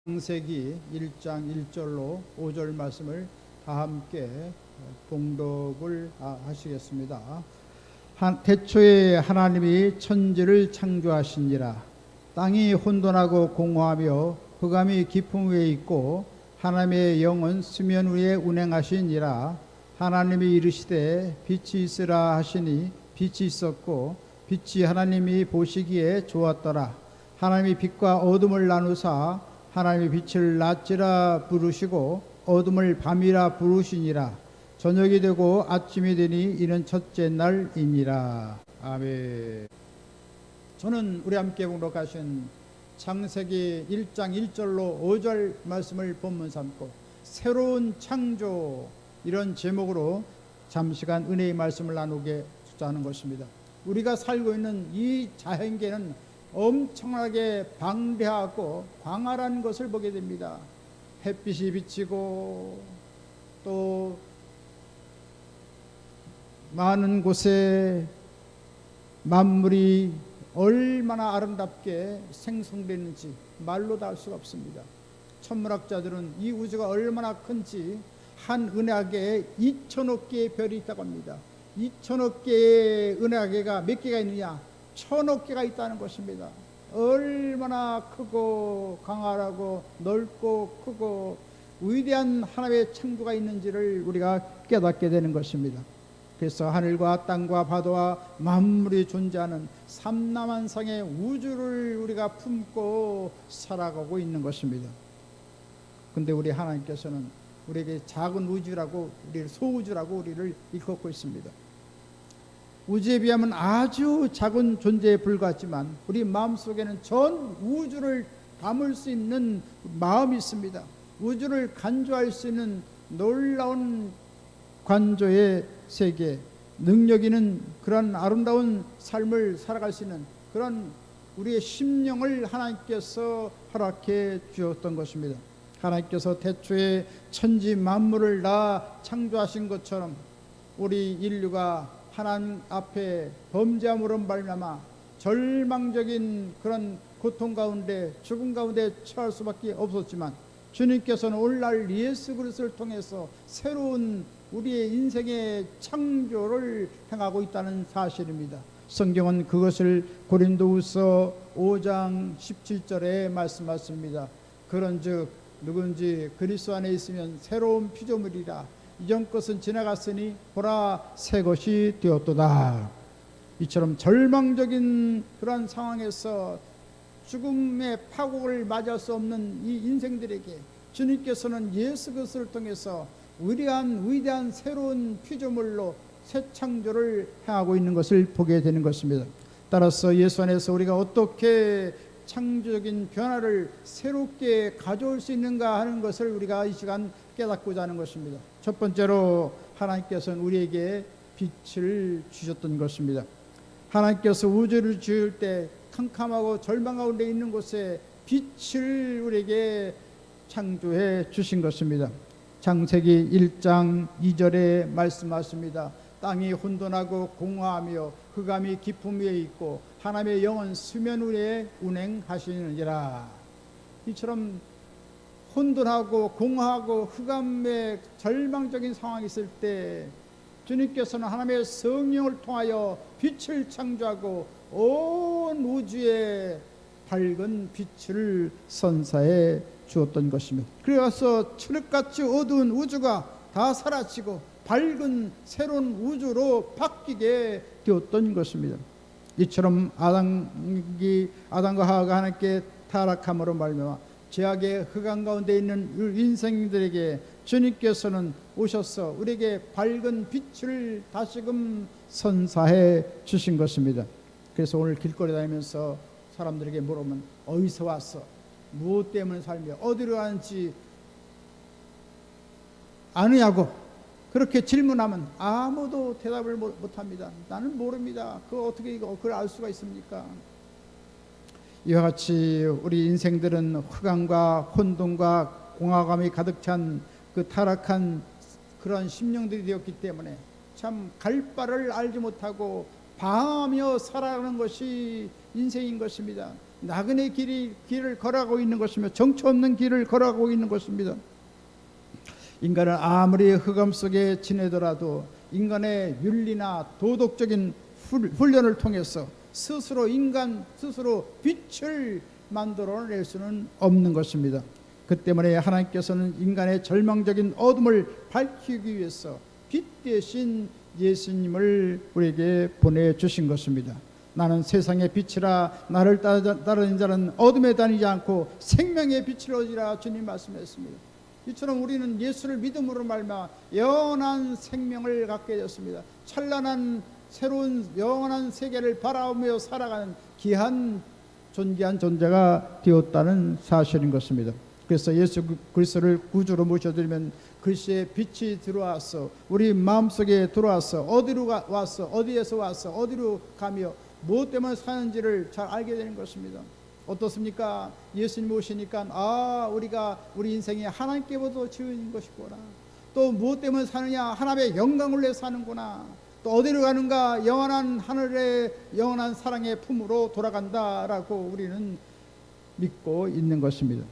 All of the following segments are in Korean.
창세기 1장 1절로 5절 말씀을 다 함께 봉독을 하시겠습니다. 태초에 하나님이 천지를 창조하시니라. 땅이 혼돈하고 공허하며 흑암이 깊음 위에 있고 하나님의 영은 수면 위에 운행하시니라. 하나님이 이르시되 빛이 있으라 하시니 빛이 있었고 빛이 하나님이 보시기에 좋았더라. 하나님이 빛과 어둠을 나누사 하나님의 빛을 낮이라 부르시고 어둠을 밤이라 부르시니라. 저녁이 되고 아침이 되니 이는 첫째 날이니라. 아멘. 저는 우리 함께 봉독하신 창세기 1장 1절로 5절 말씀을 본문 삼고 새로운 창조, 이런 제목으로 잠시간 은혜의 말씀을 나누게 하는 것입니다. 우리가 살고 있는 이 자연계는 엄청나게 방대하고 광활한 것을 보게 됩니다. 햇빛이 비치고 또 많은 곳에 만물이 얼마나 아름답게 생성되는지 말로 다 할 수가 없습니다. 천문학자들은 이 우주가 얼마나 큰지 한 은하계에 2천억 개의 별이 있다고 합니다. 2천억 개의 은하계가 몇 개가 있느냐? 1,000억 개가 있다는 것입니다. 얼마나 크고 광활하고 넓고 크고 위대한 하나님의 창조가 있는지를 우리가 깨닫게 되는 것입니다. 그래서 하늘과 땅과 바다와 만물이 존재하는 삼라만상의 우주를 우리가 품고 살아가고 있는 것입니다. 근데 우리 하나님께서는 우리에게 작은 우주라고, 우리를 소우주라고 우리를 일컫고 있습니다. 우주에 비하면 아주 작은 존재에 불과하지만 우리 마음속에는 전 우주를 담을 수 있는 마음이 있습니다. 우주를 간주할 수 있는 놀라운 관조의 세계, 능력 있는 그런 아름다운 삶을 살아갈 수 있는 그런 우리의 심령을 하나님께서 허락해 주었던 것입니다. 하나님께서 태초에 천지 만물을 다 창조하신 것처럼 우리 인류가 하나님 앞에 범죄함으로 말미암아 절망적인 그런 고통 가운데 죽음 가운데 처할 수밖에 없었지만 주님께서는 오늘날 예수 그리스도를 통해서 새로운 우리의 인생의 창조를 행하고 있다는 사실입니다. 성경은 그것을 고린도후서 5장 17절에 말씀하십니다. 그런즉 누군지 그리스도 안에 있으면 새로운 피조물이라. 이전 것은 지나갔으니 보라 새 것이 되었도다. 이처럼 절망적인 그런 상황에서 죽음의 파국을 맞을 수 없는 이 인생들에게 주님께서는 예수 그리스도를 통해서 위대한 새로운 피조물로 새 창조를 행하고 있는 것을 보게 되는 것입니다. 따라서 예수 안에서 우리가 어떻게 창조적인 변화를 새롭게 가져올 수 있는가 하는 것을 우리가 이 시간 깨닫고자 하는 것입니다. 첫 번째로 하나님께서는 우리에게 빛을 주셨던 것입니다. 하나님께서 우주를 지을 때 캄캄하고 절망 가운데 있는 곳에 빛을 우리에게 창조해 주신 것입니다. 창세기 1장 2절에 말씀하십니다. 땅이 혼돈하고 공허하며 흑암이 깊음 위에 있고 하나님의 영은 수면 위에 운행하시느니라. 이처럼 혼돈하고 공허하고 흑암의 절망적인 상황이 있을 때 주님께서는 하나님의 성령을 통하여 빛을 창조하고 온 우주에 밝은 빛을 선사해 주었던 것입니다. 그래서 칠흑같이 어두운 우주가 다 사라지고 밝은 새로운 우주로 바뀌게 되었던 것입니다. 이처럼 아담과 하와가 하나님께 타락함으로 말미암아 죄악의 흑암 가운데 있는 인생들에게 주님께서는 오셔서 우리에게 밝은 빛을 다시금 선사해 주신 것입니다. 그래서 오늘 길거리 다니면서 사람들에게 물으면 어디서 왔어? 무엇 때문에 살며 어디로 가는지 아느냐고 그렇게 질문하면 아무도 대답을 못합니다. 나는 모릅니다. 그걸 알 수가 있습니까? 이와 같이 우리 인생들은 흑암과 혼돈과 공허감이 가득 찬 그 타락한 그런 심령들이 되었기 때문에 참 갈 바를 알지 못하고 방황하며 살아가는 것이 인생인 것입니다. 나그네 길을 걸어가고 있는 것이며 정처 없는 길을 걸어가고 있는 것입니다. 인간은 아무리 흑암 속에 지내더라도 인간의 윤리나 도덕적인 훈련을 통해서 스스로 빛을 만들어낼 수는 없는 것입니다. 그 때문에 하나님께서는 인간의 절망적인 어둠을 밝히기 위해서 빛 대신 예수님을 우리에게 보내주신 것입니다. 나는 세상의 빛이라 나를 따르는 자는 어둠에 다니지 않고 생명의 빛을 얻으리라 주님 말씀했습니다. 이처럼 우리는 예수를 믿음으로 말미암아 영원한 생명을 갖게 되었습니다. 찬란한 새로운 영원한 세계를 바라보며 살아가는 귀한 존귀한 존재가 되었다는 사실인 것입니다. 그래서 예수 그리스도를 구주로 모셔드리면 그리스도의 빛이 들어와서 우리 마음속에 들어와서 어디로 왔어, 어디에서 왔어, 어디로 가며 무엇 때문에 사는지를 잘 알게 되는 것입니다. 어떻습니까? 예수님 오시니까 우리가 우리 인생이 하나님께로부터 지은 것이구나. 또 무엇 때문에 사느냐? 하나님의 영광을 위해 사는구나. 또 어디로 가는가? 영원한 하늘의 영원한 사랑의 품으로 돌아간다라고 우리는 믿고 있는 것입니다.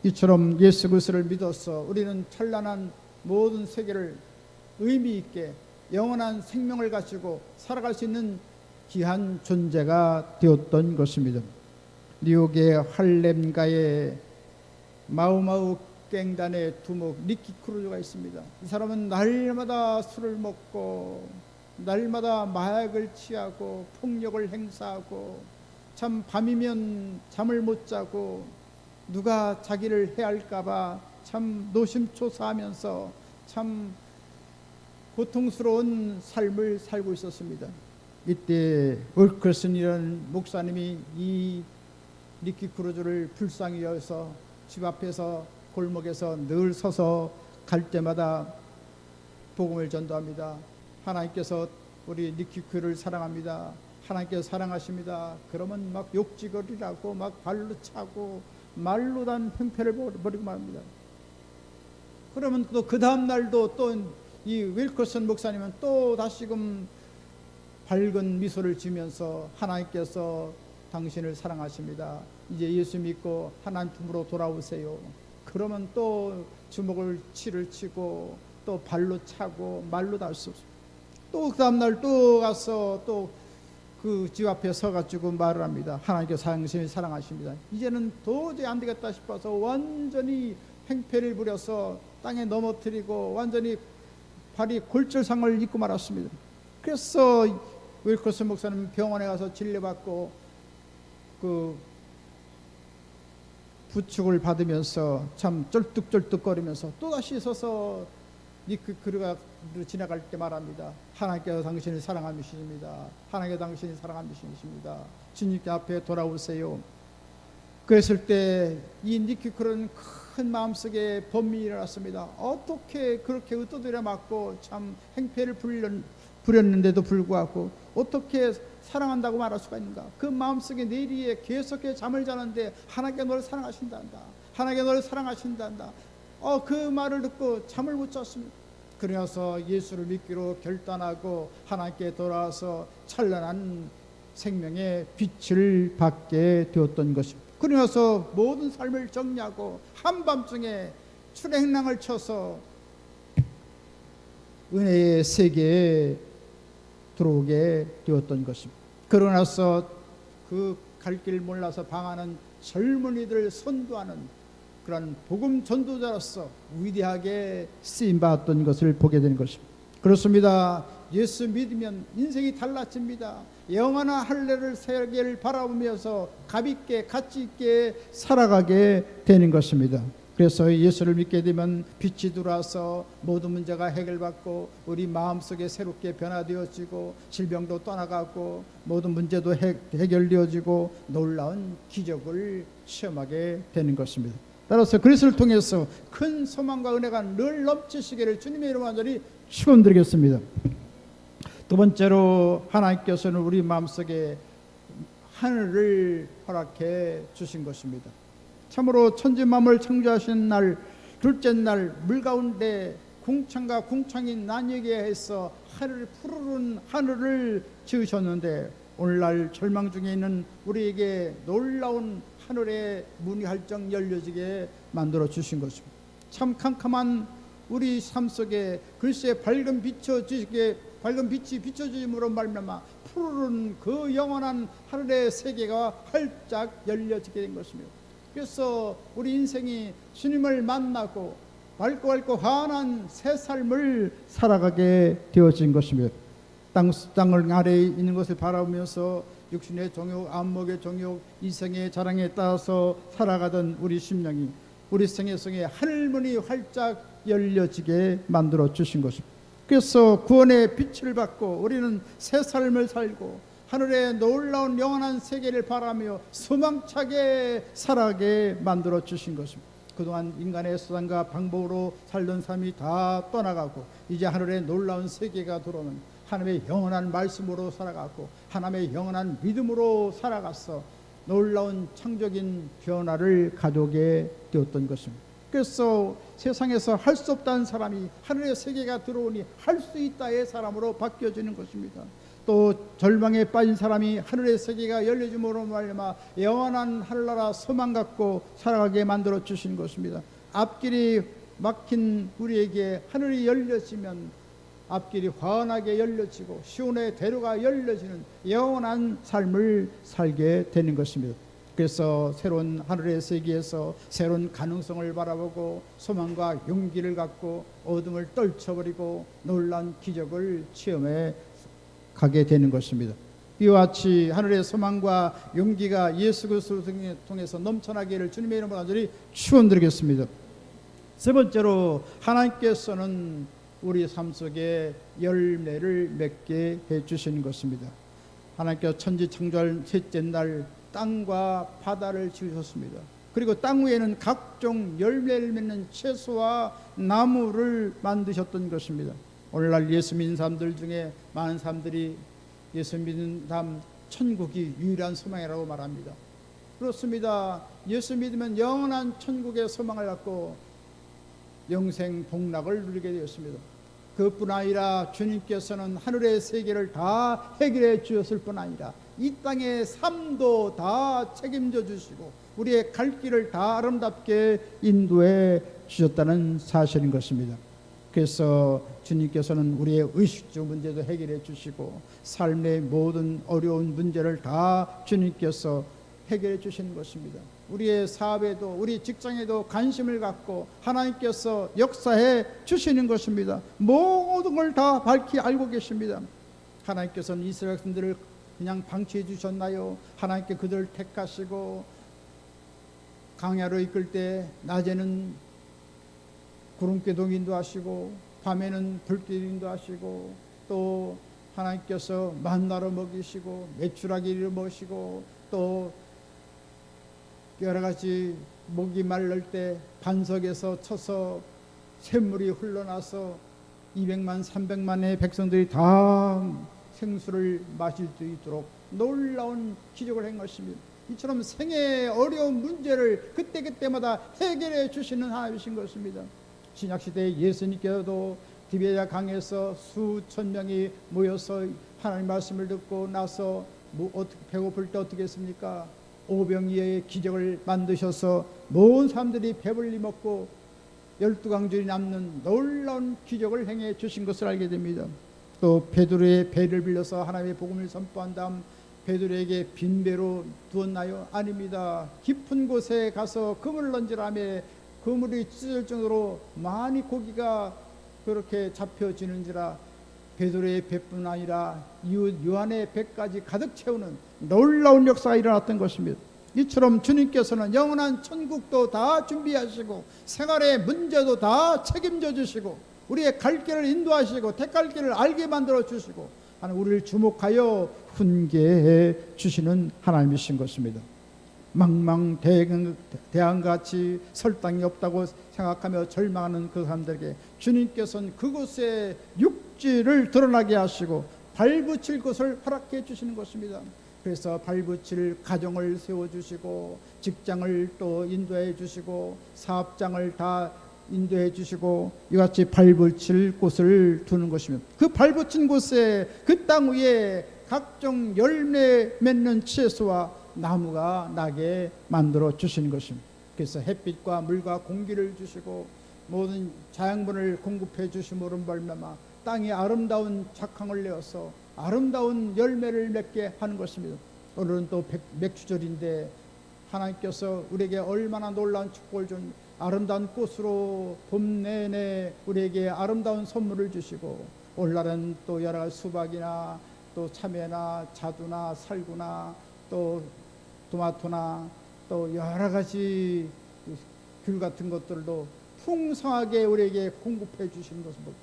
이처럼 예수 그리스도를 믿어서 우리는 찬란한 모든 세계를 의미 있게 영원한 생명을 가지고 살아갈 수 있는 귀한 존재가 되었던 것입니다. 뉴욕의 할렘가에 마우마우 갱단의 두목 니키 크루즈가 있습니다. 이 사람은 날마다 술을 먹고 날마다 마약을 취하고 폭력을 행사하고 참 밤이면 잠을 못 자고 누가 자기를 해할까봐 참 노심초사하면서 참 고통스러운 삶을 살고 있었습니다. 이때 월커슨이라는 목사님이 이 니키 크루즈를 불쌍히 여겨서 집 앞에서 골목에서 늘 서서 갈 때마다 복음을 전도합니다. 하나님께서 우리 니키 크루즈를 사랑합니다. 하나님께서 사랑하십니다. 그러면 막 욕지거리라고 막 발로 차고 말로 단 형편을 벌이고 말합니다. 그러면 또 그 다음 날도 또 이 윌커슨 목사님은 또 다시금 밝은 미소를 지면서 하나님께서 당신을 사랑하십니다. 이제 예수 믿고 하나님 품으로 돌아오세요. 그러면 또 주먹을 치고 또 발로 차고 말로 다 할 수 없습니다. 또 그 다음날 또 가서 또 그 집 앞에 서가지고 말을 합니다. 하나님께서 당신을 사랑하십니다. 이제는 도저히 안 되겠다 싶어서 완전히 행패를 부려서 땅에 넘어뜨리고 완전히 발이 골절상을 입고 말았습니다. 그래서 윌커슨 목사님 병원에 가서 진료받고 그 부축을 받으면서 참 쩔뚝쩔뚝거리면서 또다시 서서 니키 크루즈가 지나갈 때 말합니다. 하나님께서 당신을 사랑하십니다. 하나님께서 당신을 사랑하십니다. 주님께 앞에 돌아오세요. 그랬을 때 이 니키 크루즈는 큰 마음속에 번민이 일어났습니다. 어떻게 그렇게 으떠들여 맞고 참 행패를 부렸는데도 불구하고 어떻게 사랑한다고 말할 수가 있는가? 그 마음속에 내리에 계속해서 잠을 자는데 하나님께 너를 사랑하신단다. 하나님께 너를 사랑하신단다. 그 말을 듣고 잠을 못 잤습니다. 그래서 예수를 믿기로 결단하고 하나님께 돌아와서 찬란한 생명의 빛을 받게 되었던 것입니다. 그러면서 모든 삶을 정리하고 한밤중에 출행랑을 쳐서 은혜의 세계에 들어오게 되었던 것입니다. 그러고 나서 그 갈 길 몰라서 방황하는 젊은이들 선도하는 그런 복음 전도자로서 위대하게 쓰임받았던 것을 보게 되는 것입니다. 그렇습니다. 예수 믿으면 인생이 달라집니다. 영원한 할례를 세계를 바라보면서 가볍게 가치 있게 살아가게 되는 것입니다. 그래서 예수를 믿게 되면 빛이 들어와서 모든 문제가 해결받고 우리 마음속에 새롭게 변화되어지고 질병도 떠나가고 모든 문제도 해결되어지고 놀라운 기적을 체험하게 되는 것입니다. 따라서 그리스도를 통해서 큰 소망과 은혜가 늘 넘치시기를 주님의 이름으로 간절히 축원드리겠습니다. 두 번째로 하나님께서는 우리 마음속에 하늘을 허락해 주신 것입니다. 참으로 천지 만물을 창조하신 날 둘째 날 물 가운데 궁창과 궁창이 나뉘게 해서 하늘을 푸르른 하늘을 지으셨는데 오늘날 절망 중에 있는 우리에게 놀라운 하늘의 문이 활짝 열려지게 만들어 주신 것입니다. 참 캄캄한 우리 삶 속에 글쎄 밝은 빛이 비춰짐으로 말미암아 푸르른 그 영원한 하늘의 세계가 활짝 열려지게 된 것입니다. 그래서 우리 인생이 주님을 만나고 밝고 환한 새 삶을 살아가게 되어진 것입니다. 땅을 아래에 있는 것을 바라보면서 육신의 정욕, 안목의 정욕, 이생의 자랑에 따라서 살아가던 우리 심령이 우리 생애 속에 하늘문이 활짝 열려지게 만들어 주신 것입니다. 그래서 구원의 빛을 받고 우리는 새 삶을 살고 하늘의 놀라운 영원한 세계를 바라며 소망차게 살아가게 만들어 주신 것입니다. 그동안 인간의 수단과 방법으로 살던 삶이 다 떠나가고 이제 하늘의 놀라운 세계가 들어오는 하나님의 영원한 말씀으로 살아가고 하나님의 영원한 믿음으로 살아가서 놀라운 창조적인 변화를 가져오게 되었던 것입니다. 그래서 세상에서 할 수 없다는 사람이 하늘의 세계가 들어오니 할 수 있다의 사람으로 바뀌어지는 것입니다. 또 절망에 빠진 사람이 하늘의 세계가 열려짐으로 말미암아 영원한 하늘나라 소망 갖고 살아가게 만들어 주신 것입니다. 앞길이 막힌 우리에게 하늘이 열려지면 앞길이 환하게 열려지고 시온의 대로가 열려지는 영원한 삶을 살게 되는 것입니다. 그래서 새로운 하늘의 세계에서 새로운 가능성을 바라보고 소망과 용기를 갖고 어둠을 떨쳐버리고 놀라운 기적을 체험해 가게 되는 것입니다. 이와 같이 하늘의 소망과 용기가 예수 그리스도를 통해서 넘쳐나기를 주님의 이름으로 간절히 축원드리겠습니다. 세 번째로 하나님께서는 우리 삶 속에 열매를 맺게 해주시는 것입니다. 하나님께서 천지 창조할 셋째 날 땅과 바다를 지으셨습니다. 그리고 땅 위에는 각종 열매를 맺는 채소와 나무를 만드셨던 것입니다. 오늘날 예수 믿는 사람들 중에 많은 사람들이 예수 믿는 사람 천국이 유일한 소망이라고 말합니다. 그렇습니다. 예수 믿으면 영원한 천국의 소망을 갖고 영생 복락을 누리게 되었습니다. 그뿐 아니라 주님께서는 하늘의 세계를 다 해결해 주셨을 뿐 아니라 이 땅의 삶도 다 책임져 주시고 우리의 갈 길을 다 아름답게 인도해 주셨다는 사실인 것입니다. 그래서 주님께서는 우리의 의식주 문제도 해결해 주시고 삶의 모든 어려운 문제를 다 주님께서 해결해 주시는 것입니다. 우리의 사업에도 우리 직장에도 관심을 갖고 하나님께서 역사해 주시는 것입니다. 모든 걸 다 밝히 알고 계십니다. 하나님께서는 이스라엘 백성들을 그냥 방치해 주셨나요? 하나님께 그들을 택하시고 강야로 이끌 때 낮에는 구름기둥 인도하시고 밤에는 불길 인도하시고 또 하나님께서 만나로 먹이시고 메추라기를 먹이시고 또 여러 가지 목이 마를 때 반석에서 쳐서 샘물이 흘러나서 200만 300만의 백성들이 다 생수를 마실 수 있도록 놀라운 기적을 한 것입니다. 이처럼 생애의 어려운 문제를 그때그때마다 해결해 주시는 하나님이신 것입니다. 신약시대에 예수님께서도 디베랴 강에서 수천 명이 모여서 하나님 말씀을 듣고 나서 배고플 때 어떻게 했습니까? 오병이어의 기적을 만드셔서 모든 사람들이 배불리 먹고 12강줄이 남는 놀라운 기적을 행해 주신 것을 알게 됩니다. 또 베드로의 배를 빌려서 하나님의 복음을 선포한 다음 베드로에게 빈배로 두었나요? 아닙니다. 깊은 곳에 가서 그물을 던지라며 그물이 찢어질 정도로 많이 고기가 그렇게 잡혀지는지라 베드로의 배뿐 아니라 이웃 요한의 배까지 가득 채우는 놀라운 역사가 일어났던 것입니다. 이처럼 주님께서는 영원한 천국도 다 준비하시고 생활의 문제도 다 책임져 주시고 우리의 갈 길을 인도하시고 택할 길을 알게 만들어 주시고 우리를 주목하여 훈계해 주시는 하나님이신 것입니다. 망망대항같이 설당이 없다고 생각하며 절망하는 그 사람들에게 주님께서는 그곳에 육지를 드러나게 하시고 발붙일 곳을 허락해 주시는 것입니다. 그래서 발붙일 가정을 세워주시고 직장을 또 인도해 주시고 사업장을 다 인도해 주시고 이같이 발붙일 곳을 두는 것입니다. 그 발붙인 곳에 그 땅 위에 각종 열매 맺는 채소와 나무가 나게 만들어 주시는 것입니다. 그래서 햇빛과 물과 공기를 주시고 모든 자양분을 공급해 주심으로 말미암아 땅이 아름다운 작황을 내어서 아름다운 열매를 맺게 하는 것입니다. 오늘은 또 맥주절인데 하나님께서 우리에게 얼마나 놀라운 축복을 준 아름다운 꽃으로 봄 내내 우리에게 아름다운 선물을 주시고 오늘날은 또 여러 가지 수박이나 또 참외나 자두나 살구나 또 토마토나 또 여러 가지 귤 같은 것들도 풍성하게 우리에게 공급해 주시는 것을 보고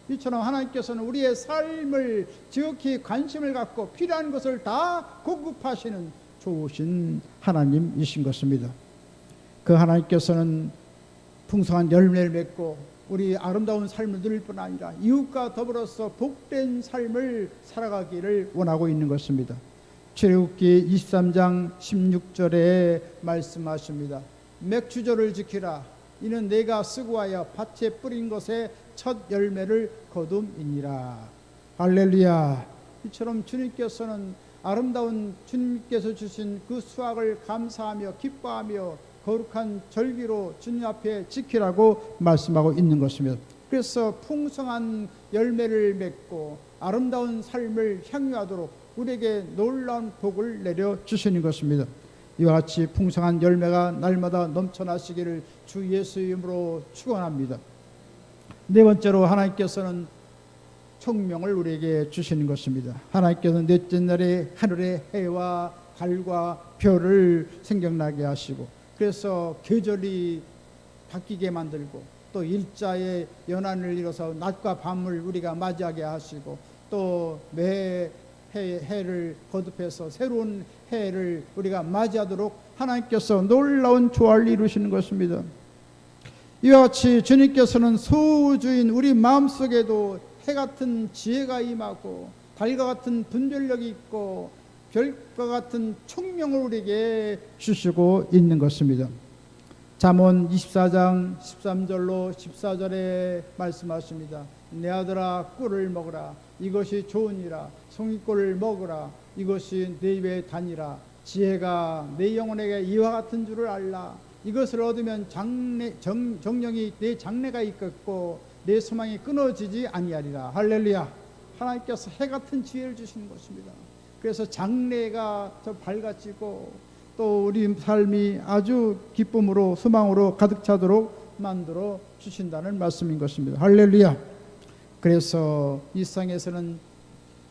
이처럼 하나님께서는 우리의 삶을 지극히 관심을 갖고 필요한 것을 다 공급하시는 좋으신 하나님이신 것입니다. 그 하나님께서는 풍성한 열매를 맺고 우리 아름다운 삶을 누릴 뿐 아니라 이웃과 더불어서 복된 삶을 살아가기를 원하고 있는 것입니다. 출애굽기 23장 16절에 말씀하십니다. 맥주절을 지키라. 이는 내가 수고하여 밭에 뿌린 것에 첫 열매를 거둠이니라. 할렐루야. 이처럼 주님께서는 아름다운 주님께서 주신 그 수확을 감사하며 기뻐하며 거룩한 절기로 주님 앞에 지키라고 말씀하고 있는 것입니다. 그래서 풍성한 열매를 맺고 아름다운 삶을 향유하도록 우리에게 놀라운 복을 내려 주시는 것입니다. 이와 같이 풍성한 열매가 날마다 넘쳐나시기를 주 예수 이름으로 축원합니다. 네 번째로 하나님께서는 총명을 우리에게 주시는 것입니다. 하나님께서는 넷째 날에 하늘의 해와 달과 별을 생겨나게 하시고 그래서 계절이 바뀌게 만들고 또 일자의 연한을 이뤄서 낮과 밤을 우리가 맞이하게 하시고 또 매 해를 거듭해서 새로운 해를 우리가 맞이하도록 하나님께서 놀라운 조화를 이루시는 것입니다. 이와 같이 주님께서는 소주인 우리 마음속에도 해 같은 지혜가 임하고 달과 같은 분별력이 있고 별과 같은 총명을 우리에게 주시고 있는 것입니다. 잠언 24장 13절로 14절에 말씀하십니다. 내 아들아 꿀을 먹으라. 이것이 좋으니라. 송이꿀을 먹으라. 이것이 내 입에 다니라. 지혜가 내 영혼에게 이와 같은 줄을 알라. 이것을 얻으면 정령이 내 장래가 있겠고 내 소망이 끊어지지 아니하리라. 할렐루야. 하나님께서 해 같은 지혜를 주시는 것입니다. 그래서 장래가 더 밝아지고 또 우리 삶이 아주 기쁨으로 소망으로 가득 차도록 만들어 주신다는 말씀인 것입니다. 할렐루야. 그래서 이 세상에서는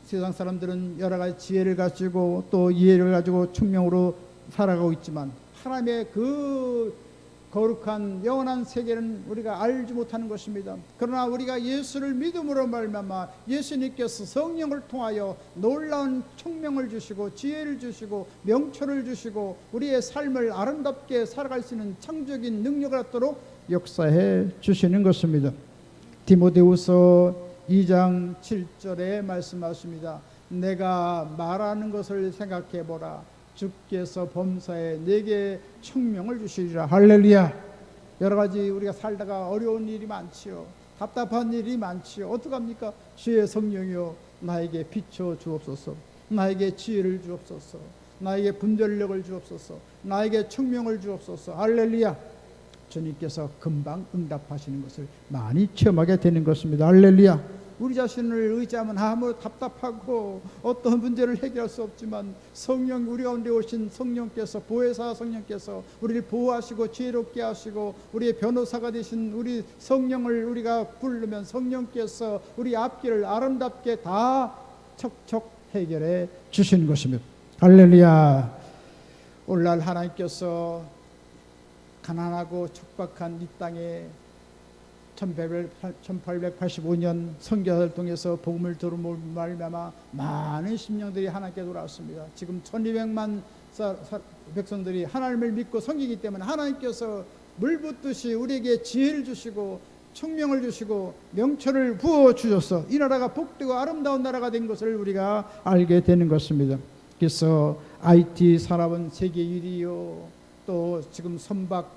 세상 사람들은 여러 가지 지혜를 가지고 또 이해를 가지고 총명으로 살아가고 있지만 하나님의 그 거룩한 영원한 세계는 우리가 알지 못하는 것입니다. 그러나 우리가 예수를 믿음으로 말미암아 예수님께서 성령을 통하여 놀라운 총명을 주시고 지혜를 주시고 명철을 주시고 우리의 삶을 아름답게 살아갈 수 있는 창조적인 능력을 갖도록 역사해 주시는 것입니다. 디모데후서 2장 7절에 말씀하십니다. 내가 말하는 것을 생각해 보라. 주께서 범사에 내게 총명을 주시리라. 할렐루야. 여러 가지 우리가 살다가 어려운 일이 많지요. 답답한 일이 많지요. 어떡합니까? 주의 성령이여 나에게 비춰 주옵소서. 나에게 지혜를 주옵소서. 나에게 분별력을 주옵소서. 나에게 총명을 주옵소서. 할렐루야. 주님께서 금방 응답하시는 것을 많이 체험하게 되는 것입니다. 할렐루야. 우리 자신을 의지하면 아무 답답하고 어떤 문제를 해결할 수 없지만 성령 우리 가운데 오신 성령께서 보혜사 성령께서 우리를 보호하시고 지혜롭게 하시고 우리의 변호사가 되신 우리 성령을 우리가 부르면 성령께서 우리 앞길을 아름답게 다 척척 해결해 주시는 것입니다. 할렐루야. 오늘날 하나님께서 가난하고 척박한 이 땅에 1885년 선교사를 통해서 복음을 들음으로 말미암아 많은 심령들이 하나님께 돌아왔습니다. 지금 1200만 백성들이 하나님을 믿고 섬기기 때문에 하나님께서 물 붓듯이 우리에게 지혜를 주시고 총명을 주시고 명철을 부어 주셔서 이 나라가 복되고 아름다운 나라가 된 것을 우리가 알게 되는 것입니다. 그래서 IT 산업은 세계 1위요. 또 지금 선박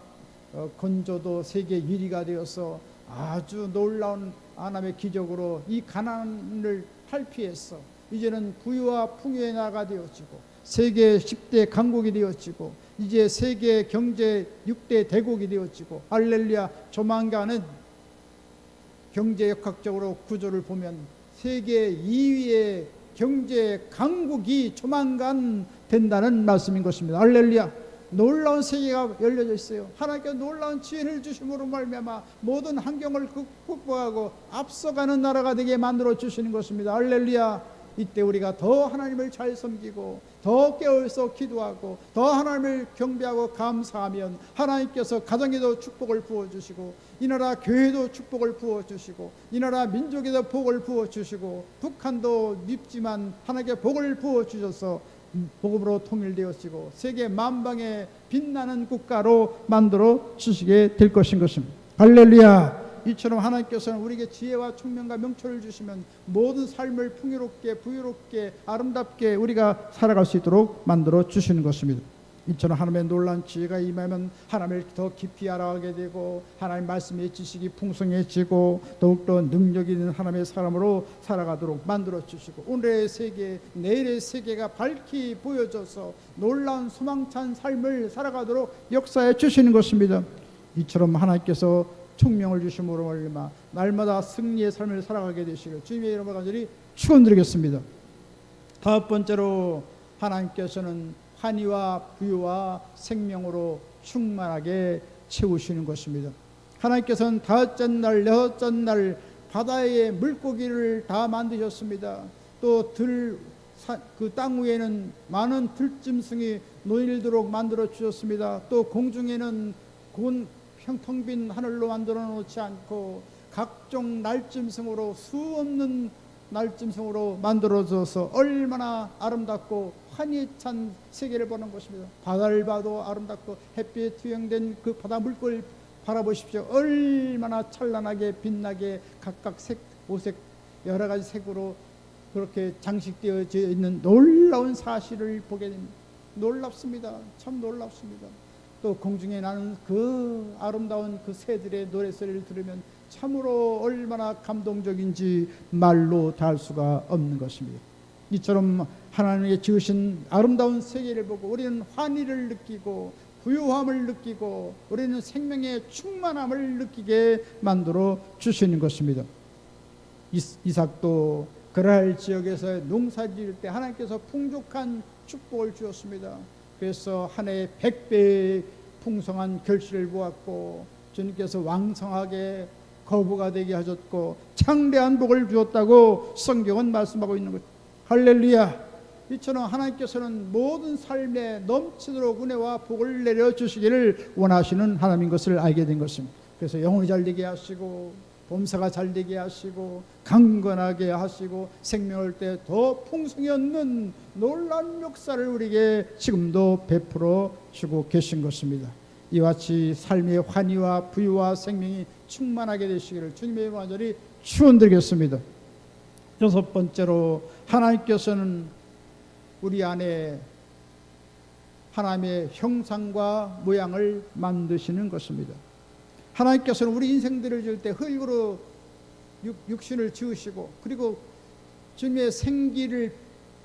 건조도 세계 1위가 되어서 아주 놀라운 하나님의 기적으로 이 가난을 탈피해서 이제는 부유와 풍요의 나라가 되어지고 세계 10대 강국이 되어지고 이제 세계 경제 6대 대국이 되어지고 할렐루야. 조만간은 경제역학적으로 구조를 보면 세계 2위의 경제 강국이 조만간 된다는 말씀인 것입니다. 할렐루야. 놀라운 세계가 열려져 있어요. 하나님께서 놀라운 지혜를 주심으로 말미암아 모든 환경을 극복하고 앞서가는 나라가 되게 만들어 주시는 것입니다. 할렐루야. 이때 우리가 더 하나님을 잘 섬기고 더 깨어서 기도하고 더 하나님을 경배하고 감사하면 하나님께서 가정에도 축복을 부어주시고 이 나라 교회도 축복을 부어주시고 이 나라 민족에도 복을 부어주시고 북한도 밉지만 하나님께 복을 부어주셔서 복음으로 통일되어지고 세계 만방에 빛나는 국가로 만들어 주시게 될 것인 것입니다. 할렐루야. 이처럼 하나님께서는 우리에게 지혜와 총명과 명철을 주시면 모든 삶을 풍요롭게 부유롭게 아름답게 우리가 살아갈 수 있도록 만들어 주시는 것입니다. 이처럼 하나님의 놀라운 지혜가 임하면 하나님을 더 깊이 알아가게 되고 하나님 말씀의 지식이 풍성해지고 더욱더 능력 있는 하나님의 사람으로 살아가도록 만들어 주시고 오늘의 세계 내일의 세계가 밝히 보여져서 놀라운 소망찬 삶을 살아가도록 역사해 주시는 것입니다. 이처럼 하나님께서 총명을 주심으로 말미암아 날마다 승리의 삶을 살아가게 되시길 주님의 이름으로 간절히 축원드리겠습니다. 다섯 번째로 하나님께서는 환희와 부유와 생명으로 충만하게 채우시는 것입니다. 하나님께서는 다섯째 날 여섯째 날 바다의 물고기를 다 만드셨습니다. 또 그 땅 위에는 많은 들짐승이 논일도록 만들어 주셨습니다. 또 공중에는 텅 빈 하늘로 만들어 놓지 않고 각종 날짐승으로 수없는 날짐승으로 만들어져서 얼마나 아름답고 환희 찬 세계를 보는 것입니다. 바다를 봐도 아름답고 햇빛에 투영된 그 바다 물고기를 바라보십시오. 얼마나 찬란하게 빛나게 각각 오색 여러 가지 색으로 그렇게 장식되어져 있는 놀라운 사실을 보게 됩니다. 놀랍습니다. 참 놀랍습니다. 또 공중에 나는 그 아름다운 그 새들의 노래소리를 들으면 참으로 얼마나 감동적인지 말로 다 할 수가 없는 것입니다. 이처럼 하나님의 지으신 아름다운 세계를 보고 우리는 환희를 느끼고 부유함을 느끼고 우리는 생명의 충만함을 느끼게 만들어 주시는 것입니다. 이삭도 그랄 지역에서 농사 지을 때 하나님께서 풍족한 축복을 주었습니다. 그래서 한 해에 100배의 풍성한 결실을 보았고 주님께서 왕성하게 거부가 되게 하셨고 창대한 복을 주었다고 성경은 말씀하고 있는 것. 할렐루야. 이처럼 하나님께서는 모든 삶에 넘치도록 은혜와 복을 내려주시기를 원하시는 하나님인 것을 알게 된 것입니다. 그래서 영혼이 잘되게 하시고 범사가 잘되게 하시고 강건하게 하시고 생명을 때 더 풍성히 얻는 놀라운 역사를 우리에게 지금도 베풀어 주고 계신 것입니다. 이와 같이 삶의 환희와 부유와 생명이 충만하게 되시기를 주님의 완전히 축원드리겠습니다. 여섯 번째로 하나님께서는 우리 안에 하나님의 형상과 모양을 만드시는 것입니다. 하나님께서는 우리 인생들을 지을 때 흙으로 육신을 지으시고 그리고 주님의 생기를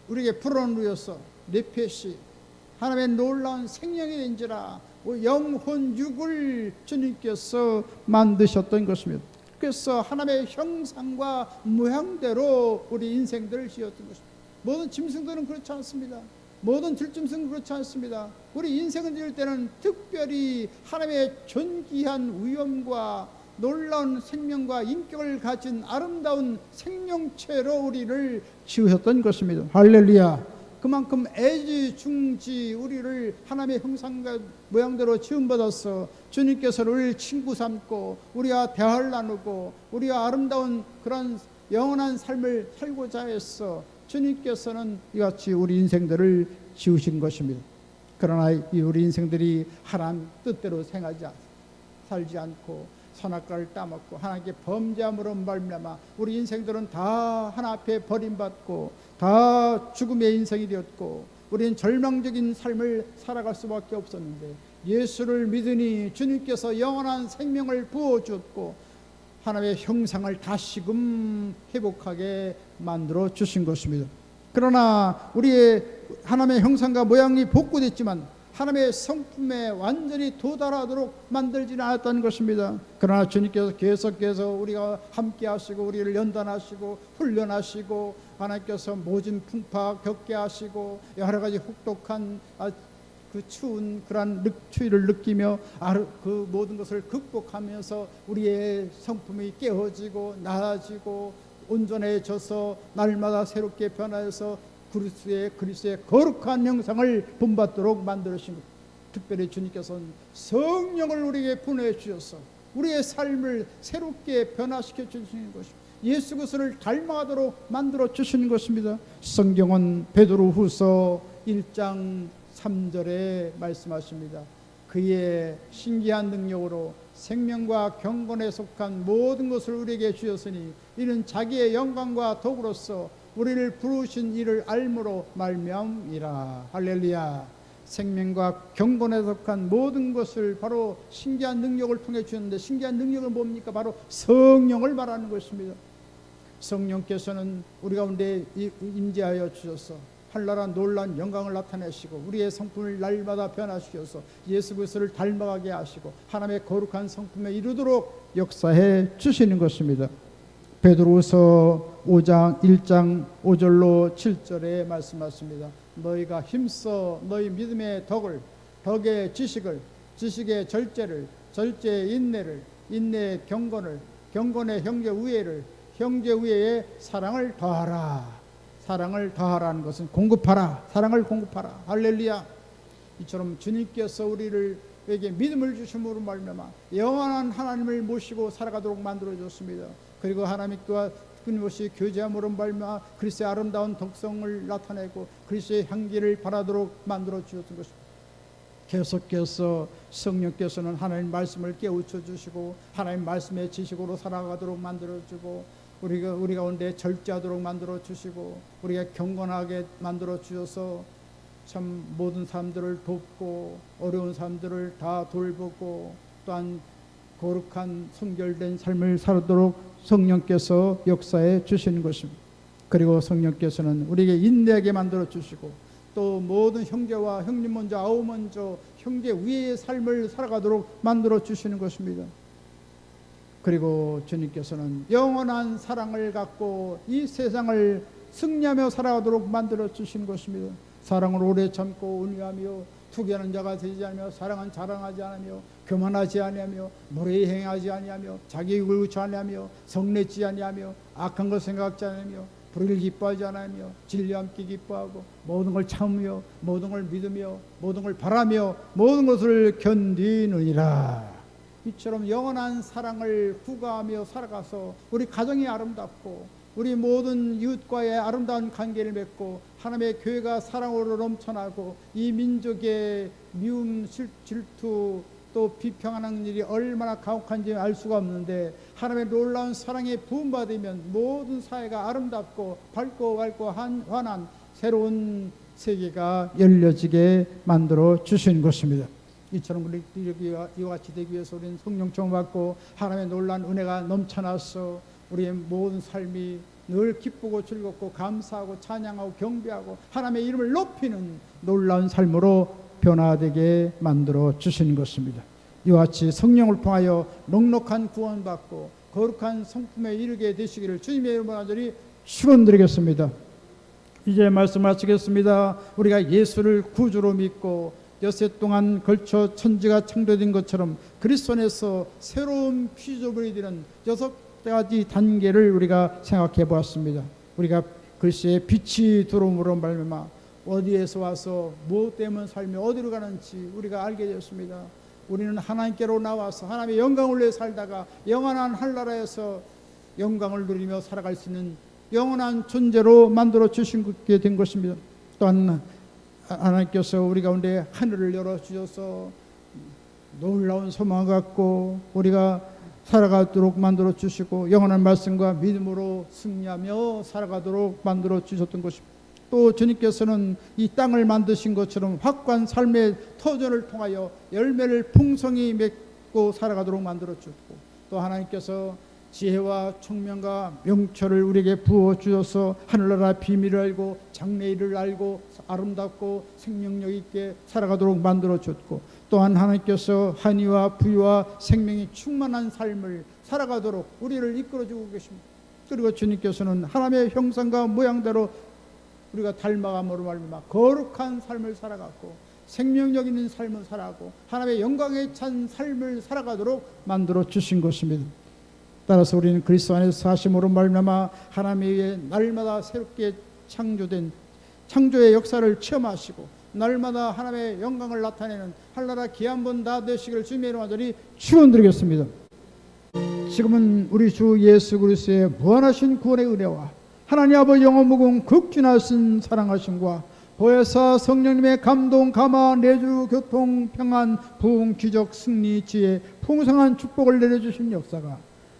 우리에게 불어넣어서 네페시 하나님의 놀라운 생명이 된지라 영혼 육을 주님께서 만드셨던 것입니다. 그래서 하나님의 형상과 모양대로 우리 인생들을 지었던 것입니다. 모든 짐승들은 그렇지 않습니다. 모든 들짐승은 그렇지 않습니다. 우리 인생을 지을 때는 특별히 하나님의 존귀한 위엄과 놀라운 생명과 인격을 가진 아름다운 생명체로 우리를 지으셨던 것입니다. 할렐루야. 그만큼 애지중지 우리를 하나님의 형상과 모양대로 지음받아서 주님께서 우리를 친구 삼고 우리와 대화를 나누고 우리와 아름다운 그런 영원한 삶을 살고자 해서 주님께서는 이같이 우리 인생들을 지으신 것입니다. 그러나 우리 인생들이 하나님 뜻대로 살지 않고 선악과를 따먹고 하나님께 범죄함으로 말미암아 우리 인생들은 다 하나 앞에 버림받고 다 죽음의 인생이 되었고 우리는 절망적인 삶을 살아갈 수밖에 없었는데 예수를 믿으니 주님께서 영원한 생명을 부어주었고 하나님의 형상을 다시금 회복하게 만들어 주신 것입니다. 그러나 우리의 하나님의 형상과 모양이 복구됐지만 하나님의 성품에 완전히 도달하도록 만들지는 않았다는 것입니다. 그러나 주님께서 계속해서 우리가 함께 하시고 우리를 연단하시고 훈련하시고 하나님께서 모진 풍파 겪게 하시고 여러 가지 혹독한 그 추운 그러한 추위를 느끼며 그 모든 것을 극복하면서 우리의 성품이 깨어지고 나아지고 온전해져서 날마다 새롭게 변화해서 그리스도의 거룩한 형상을 본받도록 만들으신 것. 특별히 주님께서는 성령을 우리에게 보내주셔서 우리의 삶을 새롭게 변화시켜 주시는 것입니다. 예수 그리스도를 닮아가도록 만들어 주시는 것입니다. 성경은 베드로후서 1장 3절에 말씀하십니다. 그의 신기한 능력으로 생명과 경건에 속한 모든 것을 우리에게 주셨으니 이는 자기의 영광과 덕으로서 우리를 부르신 이를 알므로 말미암이라. 할렐루야. 생명과 경건에 속한 모든 것을 바로 신기한 능력을 통해 주셨는데, 신기한 능력은 뭡니까? 바로 성령을 말하는 것입니다. 성령께서는 우리 가운데 임재하여 주셔서 한랄한 놀라운 영광을 나타내시고 우리의 성품을 날마다 변화시켜서 예수 그리스도를 닮아가게 하시고 하나님의 거룩한 성품에 이르도록 역사해 주시는 것입니다. 베드로후서 5장 1장 5절로 7절에 말씀하십니다. 너희가 힘써 너희 믿음의 덕의 지식을, 지식의 절제를, 절제의 인내를, 인내의 경건을, 경건의 형제 우애를, 형제 우애의 사랑을 더하라. 사랑을 더하라는 것은 공급하라. 사랑을 공급하라. 할렐루야. 이처럼 주님께서 우리에게 믿음을 주심으로 말미암아 영원한 하나님을 모시고 살아가도록 만들어 줬습니다. 그리고 하나님과 끊임없이 교제함으로 말미암아 그리스도의 아름다운 덕성을 나타내고 그리스도의 향기를 바라도록 만들어 주셨던 것입니다. 계속해서 성령께서는 하나님 말씀을 깨우쳐 주시고 하나님 말씀의 지식으로 살아가도록 만들어 주고 우리 가운데 절제하도록 만들어 주시고 우리가 경건하게 만들어 주셔서 참 모든 사람들을 돕고 어려운 사람들을 다 돌보고 또한 거룩한 성결된 삶을 살도록 성령께서 역사해 주시는 것입니다. 그리고 성령께서는 우리에게 인내하게 만들어 주시고 또 모든 형제와 형님 먼저 아우 먼저 형제 위의 삶을 살아가도록 만들어 주시는 것입니다. 그리고 주님께서는 영원한 사랑을 갖고 이 세상을 승리하며 살아가도록 만들어 주신 것입니다. 사랑을 오래 참고 온유하며 투기하는 자가 되지 않으며 사랑은 자랑하지 않으며 교만하지 아니하며 무례히 행하지 아니하며 자기 이익을 의치 아니하며 성내지 아니하며 악한 것 생각하지 않으며 불의를 기뻐하지 않으며 진리와 함께 기뻐하고 모든 걸 참으며 모든 걸 믿으며 모든 걸 바라며 모든 것을 견디느니라. 이처럼 영원한 사랑을 구가하며 살아가서 우리 가정이 아름답고 우리 모든 이웃과의 아름다운 관계를 맺고 하나님의 교회가 사랑으로 넘쳐나고 이 민족의 미움, 질투 또 비평하는 일이 얼마나 가혹한지 알 수가 없는데 하나님의 놀라운 사랑에 부음받으면 모든 사회가 아름답고 밝고 환한 새로운 세계가 열려지게 만들어 주신 것입니다. 이처럼 우리 이와 같이 되기 위해서 우리는 성령 충만받고 하나님의 놀라운 은혜가 넘쳐나서 우리의 모든 삶이 늘 기쁘고 즐겁고 감사하고 찬양하고 경배하고 하나님의 이름을 높이는 놀라운 삶으로 변화되게 만들어 주시는 것입니다. 이와 같이 성령을 통하여 넉넉한 구원받고 거룩한 성품에 이르게 되시기를 주님의 이름으로 간절히 축원드리겠습니다. 이제 말씀 마치겠습니다. 우리가 예수를 구주로 믿고 여세 동안 걸쳐 천지가 창조된 것처럼 그리스도 안에서 새로운 피조물이 되는 6가지 단계를 우리가 생각해 보았습니다. 우리가 그리스도의 빛이 들어옴으로 말미암아 어디에서 와서 무엇 때문에 살며 어디로 가는지 우리가 알게 되었습니다. 우리는 하나님께로 나와서 하나님의 영광을 위해 살다가 영원한 하늘나라에서 영광을 누리며 살아갈 수 있는 영원한 존재로 만들어 주시게 된 것입니다. 또한 하나님께서 우리 가운데 하늘을 열어주셔서 놀라운 소망을 갖고 우리가 살아가도록 만들어 주시고 영원한 말씀과 믿음으로 승리하며 살아가도록 만들어 주셨던 것입니다. 또 주님께서는 이 땅을 만드신 것처럼 확고한 삶의 터전을 통하여 열매를 풍성히 맺고 살아가도록 만들어 주셨고 또 하나님께서 지혜와 총명과 명철을 우리에게 부어 주셔서 하늘나라 비밀을 알고 장래일을 알고 아름답고 생명력 있게 살아가도록 만들어 줬고, 또한 하나님께서 한의와 부유와 생명이 충만한 삶을 살아가도록 우리를 이끌어 주고 계십니다. 그리고 주님께서는 하나님의 형상과 모양대로 우리가 닮아감으로 말미암아 거룩한 삶을 살아갔고 생명력 있는 삶을 살아가고 하나님의 영광에 찬 삶을 살아가도록 만들어 주신 것입니다. 따라서 우리는 그리스도 안에서 사심으로 말미암아 하나님에 의해 날마다 새롭게 창조된 창조의 역사를 체험하시고 날마다 하나님의 영광을 나타내는 한나라 귀한 분 다 되시기를 주님의 이름으로 간절히 축원드리겠습니다. 지금은 우리 주 예수 그리스도의 무한하신 구원의 은혜와 하나님 아버지 영원무궁 극진하신 사랑하심과 보혜사 성령님의 감동 감화 내주 교통 평안 부흥 기적 승리 지혜 풍성한 축복을 내려주신 역사가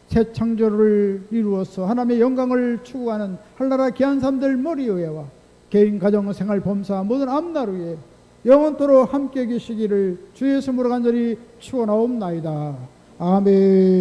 새 창조를 이루어서 하나님의 영광을 추구하는 한나라 귀한 사람들 머리 위에와 개인 가정 생활 범사 모든 앞날 위에 영원토록 함께 계시기를 주 예수 이름으로 간절히 축원하옵나이다. 아멘.